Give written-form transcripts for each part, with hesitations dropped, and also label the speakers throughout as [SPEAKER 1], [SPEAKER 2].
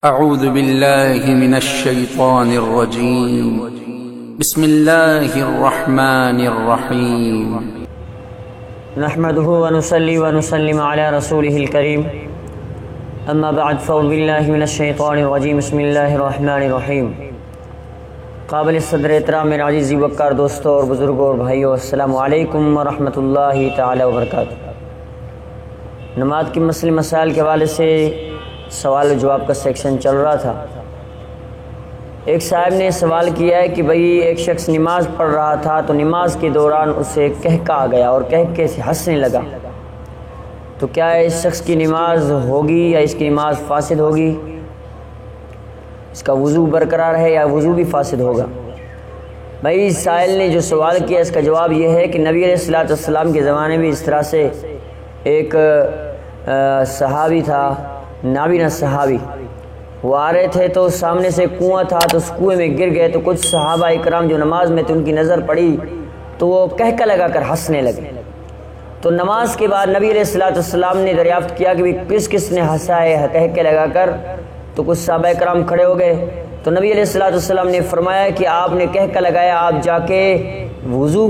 [SPEAKER 1] اعوذ باللہ من الشیطان الرجیم بسم اللہ الرحمن الرحیم
[SPEAKER 2] نحمده ونصلي ونسلم على رسوله الكريم اما بعد فاعوذ باللہ من الشیطان الرجیم بسم اللہ الرحمن الرحیم۔ قابل صدر احترام میرے عزیزی وقار دوستوں اور بزرگوں اور بھائیوں، السلام علیکم ورحمۃ اللہ تعالی وبرکاتہ۔ نماز کی مسئلے مسائل کے حوالے سے سوال و جواب کا سیکشن چل رہا تھا۔ ایک صاحب نے سوال کیا ہے کہ بھئی ایک شخص نماز پڑھ رہا تھا تو نماز کے دوران اسے کہکا آ گیا اور کہکے سے ہنسنے لگا، تو کیا اس شخص کی نماز ہوگی یا اس کی نماز فاسد ہوگی؟ اس کا وضو برقرار ہے یا وضو بھی فاسد ہوگا؟ بھئی سائل نے جو سوال کیا اس کا جواب یہ ہے کہ نبی علیہ السلام کے زمانے میں اس طرح سے ایک صحابی تھا، نابینا صحابی، وہ آ رہے تھے تو سامنے سے کنواں تھا تو اس کنویں میں گر گئے، تو کچھ صحابہ اکرام جو نماز میں تھے ان کی نظر پڑی تو وہ کہکا لگا کر ہنسنے لگے۔ تو نماز کے بعد نبی علیہ السلام نے دریافت کیا کہ کس کس نے ہنسا ہے کہکے لگا کر، تو کچھ صحابہ اکرام کھڑے ہو گئے۔ تو نبی علیہ السلام نے فرمایا کہ آپ نے کہکا لگایا، آپ جا کے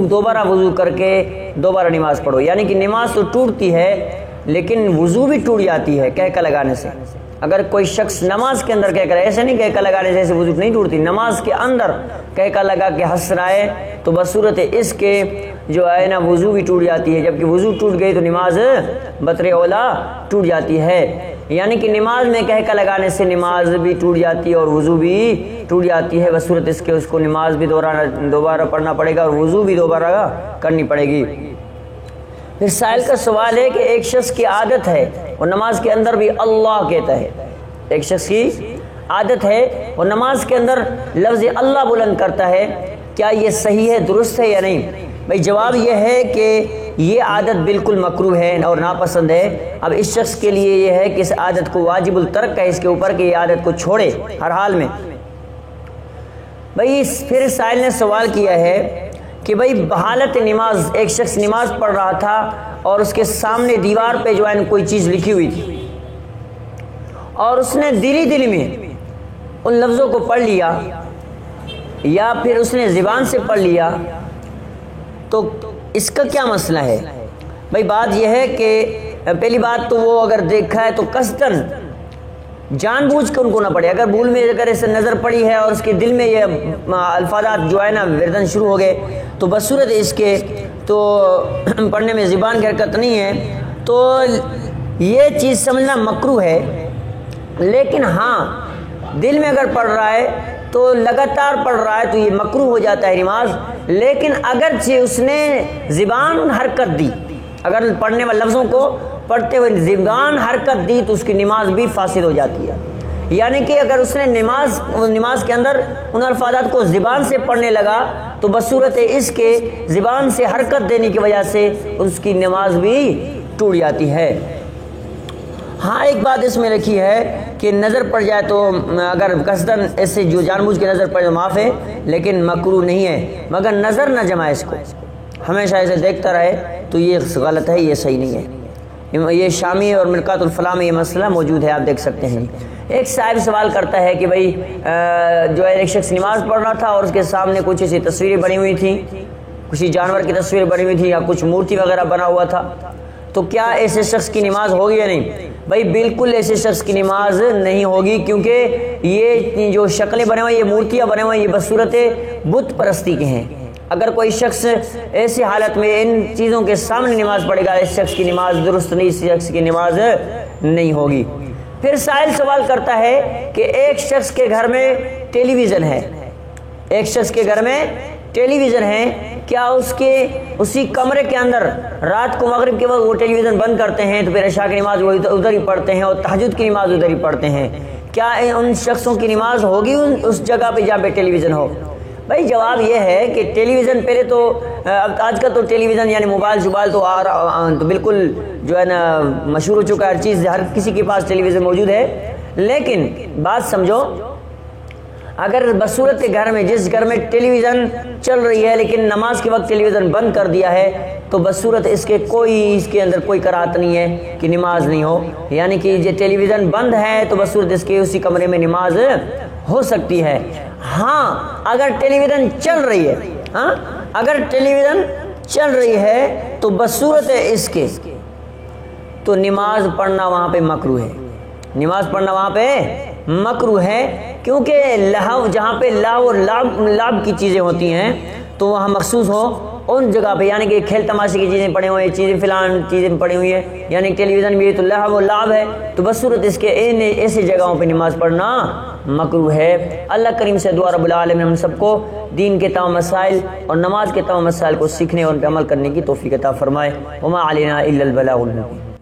[SPEAKER 2] دوبارہ وضو کر کے دوبارہ نماز پڑھو، یعنی کہ نماز تو ٹوٹتی ہے لیکن وضو بھی ٹوٹ جاتی ہے کہکا لگانے سے۔ اگر کوئی شخص نماز کے اندر کہکا، ایسے نہیں کہکا لگانے سے ایسے وضو نہیں ٹوٹتی، نماز کے اندر کہکا لگا کے ہنس رہا ہے تو بصورت اس کے جو ہے نا وضو بھی ٹوٹ جاتی ہے، جبکہ وضو ٹوٹ گئی تو نماز بطر اولا ٹوٹ جاتی ہے۔ یعنی کہ نماز میں کہکا لگانے سے نماز بھی ٹوٹ جاتی ہے اور وضو بھی ٹوٹ جاتی ہے، بصورت اس کے اس کو نماز بھی دوبارہ پڑھنا پڑے گا اور وضو بھی دوبارہ کرنی پڑے گی۔ پھر سائل کا سوال ہے کہ ایک شخص کی عادت ہے اور نماز کے اندر بھی اللہ کہتا ہے، ایک شخص کی عادت ہے اور نماز کے اندر لفظ اللہ بلند کرتا ہے، کیا یہ صحیح ہے، درست ہے یا نہیں؟ بھائی جواب یہ ہے کہ یہ عادت بالکل مکروہ ہے اور ناپسند ہے۔ اب اس شخص کے لیے یہ ہے کہ اس عادت کو واجب الترک ہے اس کے اوپر کہ یہ عادت کو چھوڑے ہر حال میں۔ بھائی پھر سائل نے سوال کیا ہے کہ بھئی بحالت نماز، ایک شخص نماز پڑھ رہا تھا اور اس کے سامنے دیوار پہ جو ہے کوئی چیز لکھی ہوئی تھی اور اس نے دل میں ان لفظوں کو پڑھ لیا یا پھر اس نے زبان سے پڑھ لیا، تو اس کا کیا مسئلہ ہے؟ بھئی بات یہ ہے کہ پہلی بات تو وہ اگر دیکھا ہے تو قصداً جان بوجھ کے ان کو نہ پڑھے، اگر بھول میں اگر اسے نظر پڑی ہے اور اس کے دل میں یہ الفاظات جو ہے نا وردن شروع ہو گئے تو بصورت اس کے تو پڑھنے میں زبان کی حرکت نہیں ہے، تو یہ چیز سمجھنا مکروہ ہے۔ لیکن ہاں دل میں اگر پڑھ رہا ہے تو لگاتار پڑھ رہا ہے تو یہ مکروہ ہو جاتا ہے نماز۔ لیکن اگرچہ اس نے زبان حرکت دی، اگر پڑھنے والے لفظوں کو پڑھتے ہوئے زبان حرکت دی تو اس کی نماز بھی فاسد ہو جاتی ہے۔ یعنی کہ اگر اس نے نماز کے اندر ان الفاظات کو زبان سے پڑھنے لگا تو بصورت اس کے زبان سے حرکت دینے کی وجہ سے اس کی نماز بھی ٹوٹ جاتی ہے۔ ہاں ایک بات اس میں رکھی ہے کہ نظر پڑ جائے تو اگر قصداً ایسے جو جان بوجھ کے نظر پڑے معاف ہے، لیکن مکروہ نہیں ہے، مگر نظر نہ جمائے اس کو، ہمیشہ اسے دیکھتا رہے تو یہ غلط ہے، یہ صحیح نہیں ہے۔ یہ شامی اور مرقات الفلاح میں یہ مسئلہ موجود ہے، آپ دیکھ سکتے ہیں۔ ایک صاحب سوال کرتا ہے کہ بھئی جو ہے ایک شخص نماز پڑھ رہا تھا اور اس کے سامنے کچھ ایسی تصویریں بنی ہوئی تھیں، کسی جانور کی تصویر بنی ہوئی تھی یا کچھ مورتی وغیرہ بنا ہوا تھا، تو کیا ایسے شخص کی نماز ہوگی یا نہیں؟ بھئی بالکل ایسے شخص کی نماز نہیں ہوگی، کیونکہ یہ جو شکلیں بنے ہوئے، یہ مورتیاں بنے ہوئے، یہ بصورت بت پرستی کے ہیں۔ اگر کوئی شخص ایسی حالت میں ان چیزوں کے سامنے نماز پڑھے گا، اس شخص کی نماز درست نہیں، اس شخص کی نماز نہیں ہوگی۔ پھر سائل سوال کرتا ہے کہ ایک شخص کے گھر میں ٹیلی ویژن ہے، ایک شخص کے گھر میں ٹیلی ویژن ہے، کیا اسی کمرے کے اندر رات کو مغرب کے وقت وہ ٹیلی ویژن بند کرتے ہیں تو پھر عشاء کی نماز وہ ادھر ہی پڑھتے ہیں اور تہجد کی نماز ادھر ہی پڑھتے ہیں، کیا ان شخصوں کی نماز ہوگی اس جگہ پہ جہاں پہ ٹیلی ویژن ہو؟ بھائی جواب یہ ہے کہ ٹیلی ویژن پہلے تو آج کل تو ٹیلی ویژن یعنی موبائل تو بالکل جو ہے نا مشہور ہو چکا ہے، ہر چیز ہر کسی کے پاس ٹیلی ویژن موجود ہے۔ لیکن بات سمجھو، اگر بصورت گھر میں، جس گھر میں ٹیلی ویژن چل رہی ہے لیکن نماز کے وقت ٹیلی ویژن بند کر دیا ہے، تو بصورت اس کے اندر کوئی کراہت نہیں ہے کہ نماز نہیں ہو، یعنی کہ یہ ٹیلی ویژن بند ہے تو بصورت اس کے اسی کمرے میں نماز ہو سکتی ہے۔ ہاں اگر ٹیلی ویژن چل رہی ہے، اگر ٹیلی ویژن چل رہی ہے تو بصورت اس کے تو نماز پڑھنا وہاں پہ مکروہ ہے، نماز پڑھنا وہاں پہ مکروہ ہے، کیونکہ لہو، جہاں پہ لاو لعب کی چیزیں ہوتی ہیں تو وہاں مخصوص ہو ان جگہ پہ، یعنی کہ کھیل تماشے کی چیزیں پڑی ہوئی ہیں، چیزیں فلان چیزیں پڑی ہوئی ہیں، یعنی ٹیلی ویژن بھی ہے تو لہو لعب ہے، تو بصورت اس کے ایسی جگہوں پہ نماز پڑھنا مکروہ ہے۔ اللہ کریم سے دعا رب العالمین ہم سب کو دین کے تمام مسائل اور نماز کے تمام مسائل کو سیکھنے اور ان پہ عمل کرنے کی توفیق عطا فرمائے۔ وما علینا الا البلاغ المبین۔